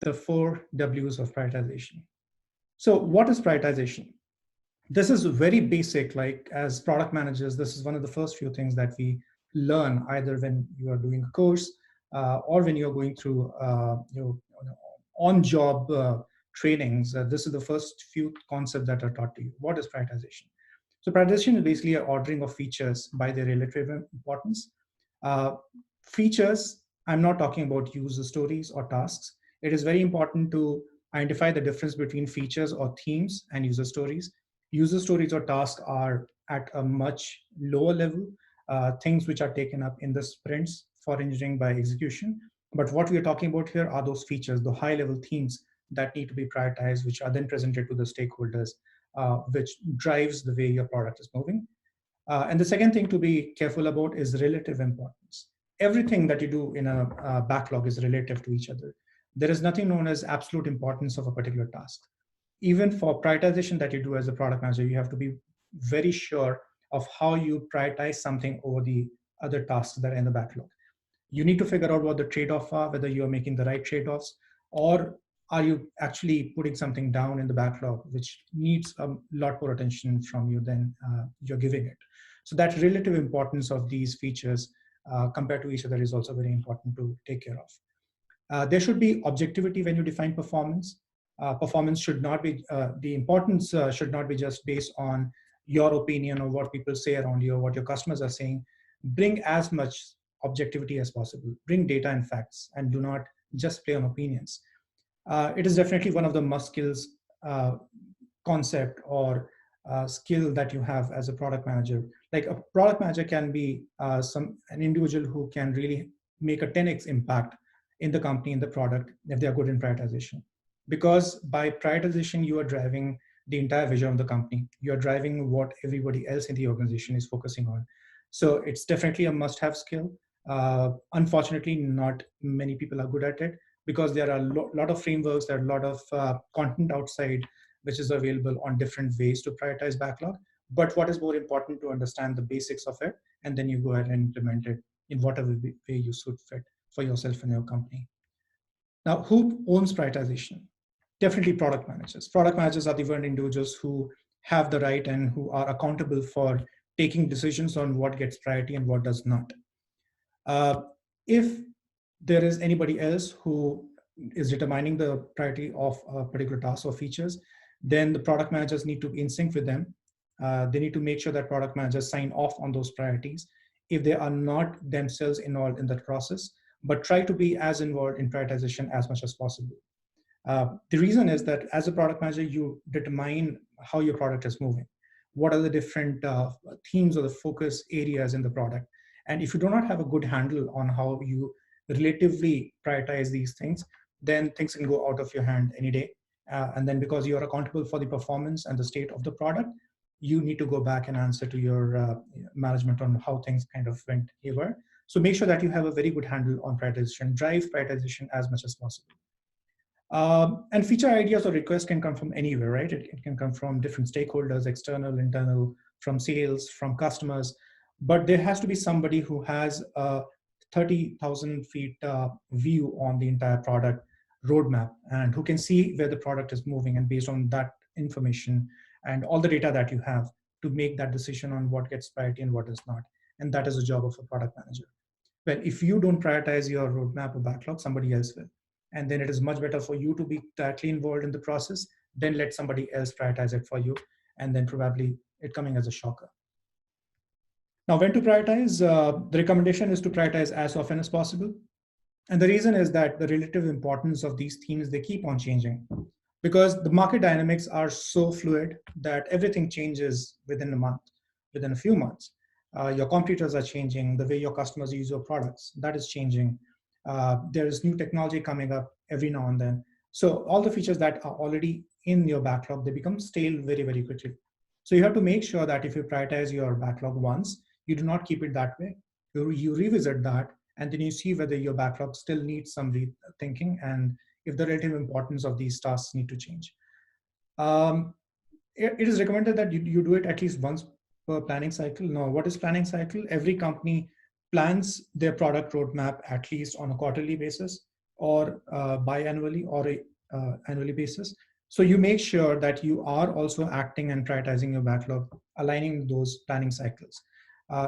the 4 Ws of prioritization. So what is prioritization? This is very basic. Like as product managers, this is one of the first few things that we learn either when you are doing a course or when you're going through on-job trainings. This is the first few concepts that are taught to you. What is prioritization? So prioritization is basically an ordering of features by their relative importance. Uh, Features, I'm not talking about user stories or tasks. It is very important to identify the difference between features or themes and user stories. User stories or tasks are at a much lower level, things which are taken up in the sprints for engineering by execution. But what we are talking about here are those features, the high level themes that need to be prioritized, which are then presented to the stakeholders, which drives the way your product is moving. And the second thing to be careful about is relative importance. Everything that you do in a backlog is relative to each other. There is nothing known as absolute importance of a particular task. Even for prioritization that you do as a product manager, you have to be very sure of how you prioritize something over the other tasks that are in the backlog. You need to figure out what the trade-offs are, whether you are making the right trade-offs, or are you actually putting something down in the backlog which needs a lot more attention from you than you're giving it. So that relative importance of these features compared to each other is also very important to take care of. There should be objectivity when you define performance. Performance should not be, the importance should not be just based on your opinion or what people say around you or what your customers are saying. Bring as much objectivity as possible. Bring data and facts and do not just play on opinions. It is definitely one of the must skills concept or skill that you have as a product manager. Like a product manager can be an individual who can really make a 10x impact in the company, in the product, if they are good in prioritization. Because by prioritization, you are driving the entire vision of the company. You are driving what everybody else in the organization is focusing on. So it's definitely a must-have skill. Unfortunately, not many people are good at it because there are a lot of frameworks, there are a lot of content outside which is available on different ways to prioritize backlog. But what is more important to understand the basics of it, and then you go ahead and implement it in whatever way you should fit for yourself and your company. Now, who owns prioritization? Definitely product managers. Product managers are the one individuals who have the right and who are accountable for taking decisions on what gets priority and what does not. If there is anybody else who is determining the priority of a particular task or features, then the product managers need to be in sync with them. They need to make sure that product managers sign off on those priorities if they are not themselves involved in that process, but try to be as involved in prioritization as much as possible. The reason is that as a product manager, you determine how your product is moving. What are the different themes or the focus areas in the product? And if you do not have a good handle on how you relatively prioritize these things, then things can go out of your hand any day. And then because you are accountable for the performance and the state of the product, you need to go back and answer to your management on how things kind of went haywire. So make sure that you have a very good handle on prioritization, drive prioritization as much as possible. And feature ideas or requests can come from anywhere, right? It can come from different stakeholders, external, internal, from sales, from customers. But there has to be somebody who has a 30,000 feet view on the entire product roadmap and who can see where the product is moving, and based on that information and all the data that you have to make that decision on what gets priority and what does not. And that is the job of a product manager. Well, if you don't prioritize your roadmap or backlog, somebody else will. And then it is much better for you to be directly involved in the process, then let somebody else prioritize it for you, and then probably it coming as a shocker. Now, when to prioritize? The recommendation is to prioritize as often as possible. And the reason is that the relative importance of these themes, they keep on changing because the market dynamics are so fluid that everything changes within a month, within a few months. Your competitors are changing, the way your customers use your products, that is changing. There is new technology coming up every now and then. So all the features that are already in your backlog, they become stale very, very quickly. So you have to make sure that if you prioritize your backlog once, you do not keep it that way. You revisit that, and then you see whether your backlog still needs some rethinking and if the relative importance of these tasks need to change. It is recommended that you do it at least once per planning cycle. Now, what is planning cycle? Every company plans their product roadmap at least on a quarterly basis or biannually or a annually basis. So you make sure that you are also acting and prioritizing your backlog, aligning those planning cycles.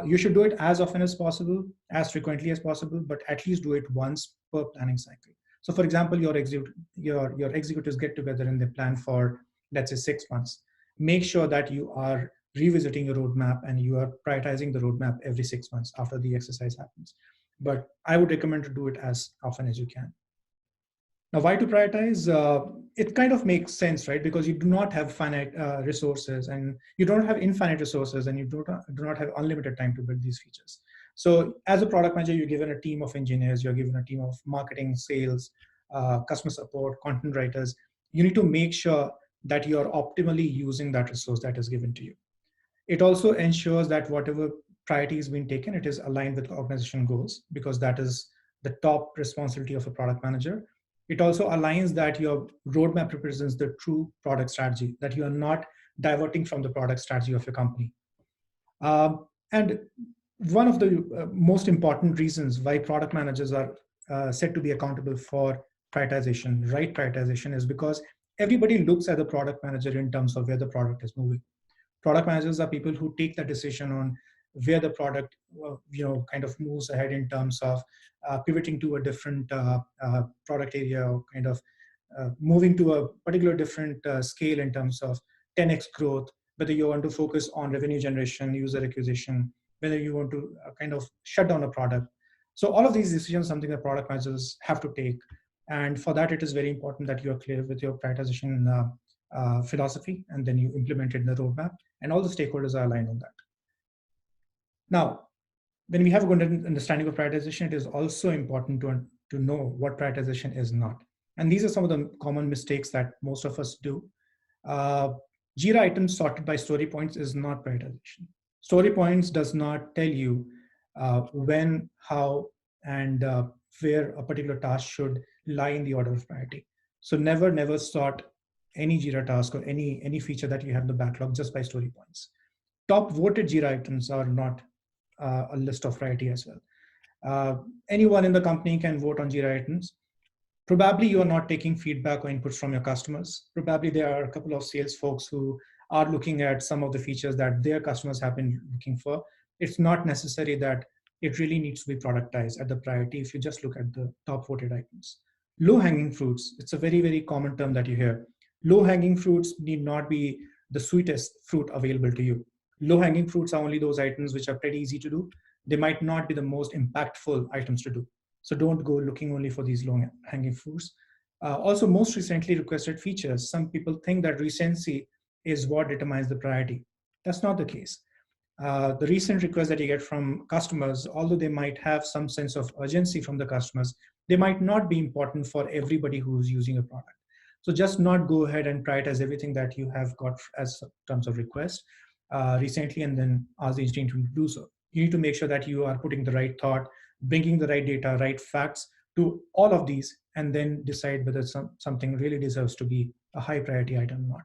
You should do it as often as possible, as frequently as possible, but at least do it once per planning cycle. So, for example, your executives get together and they plan for, let's say, 6 months. Make sure that you are revisiting your roadmap and you are prioritizing the roadmap every 6 months after the exercise happens. But I would recommend to do it as often as you can. Now, why to prioritize? It kind of makes sense, right? Because you do not have finite resources, and you don't have infinite resources, and you do not have unlimited time to build these features. So, as a product manager, you're given a team of engineers, you're given a team of marketing, sales, customer support, content writers. You need to make sure that you're optimally using that resource that is given to you. It also ensures that whatever priority is being taken, it is aligned with organization goals, because that is the top responsibility of a product manager. It also aligns that your roadmap represents the true product strategy, that you are not diverting from the product strategy of your company. And one of the most important reasons why product managers are said to be accountable for prioritization, right prioritization, is because everybody looks at the product manager in terms of where the product is moving. Product managers are people who take the decision on where the product kind of moves ahead in terms of pivoting to a different product area, or kind of moving to a particular different scale in terms of 10x growth, whether you want to focus on revenue generation, user acquisition, whether you want to kind of shut down a product. So all of these decisions, something that product managers have to take. And for that, it is very important that you are clear with your prioritization philosophy, and then you implement it in the roadmap, and all the stakeholders are aligned on that. Now, when we have a good understanding of prioritization, it is also important to know what prioritization is not. And these are some of the common mistakes that most of us do. Uh, Jira items sorted by story points is not prioritization. Story points does not tell you when, how, and where a particular task should lie in the order of priority. So never sort any Jira task or any feature that you have in the backlog just by story points. Top voted Jira items are not a list of priority as well. Anyone in the company can vote on Jira items. Probably you are not taking feedback or inputs from your customers. Probably there are a couple of sales folks who are looking at some of the features that their customers have been looking for. It's not necessary that it really needs to be productized at the priority if you just look at the top voted items. Low hanging fruits, it's a very common term that you hear. Low hanging fruits need not be the sweetest fruit available to you. Low hanging fruits are only those items which are pretty easy to do. They might not be the most impactful items to do. So don't go looking only for these long hanging fruits. Also, most recently requested features. Some people think that recency is what determines the priority. That's not the case. The recent requests that you get from customers, although they might have some sense of urgency from the customers, they might not be important for everybody who's using a product. So just not go ahead and prioritize everything that you have got as terms of request recently, and then ask the engineering to do so. You need to make sure that you are putting the right thought, bringing the right data, right facts to all of these, and then decide whether something really deserves to be a high priority item or not.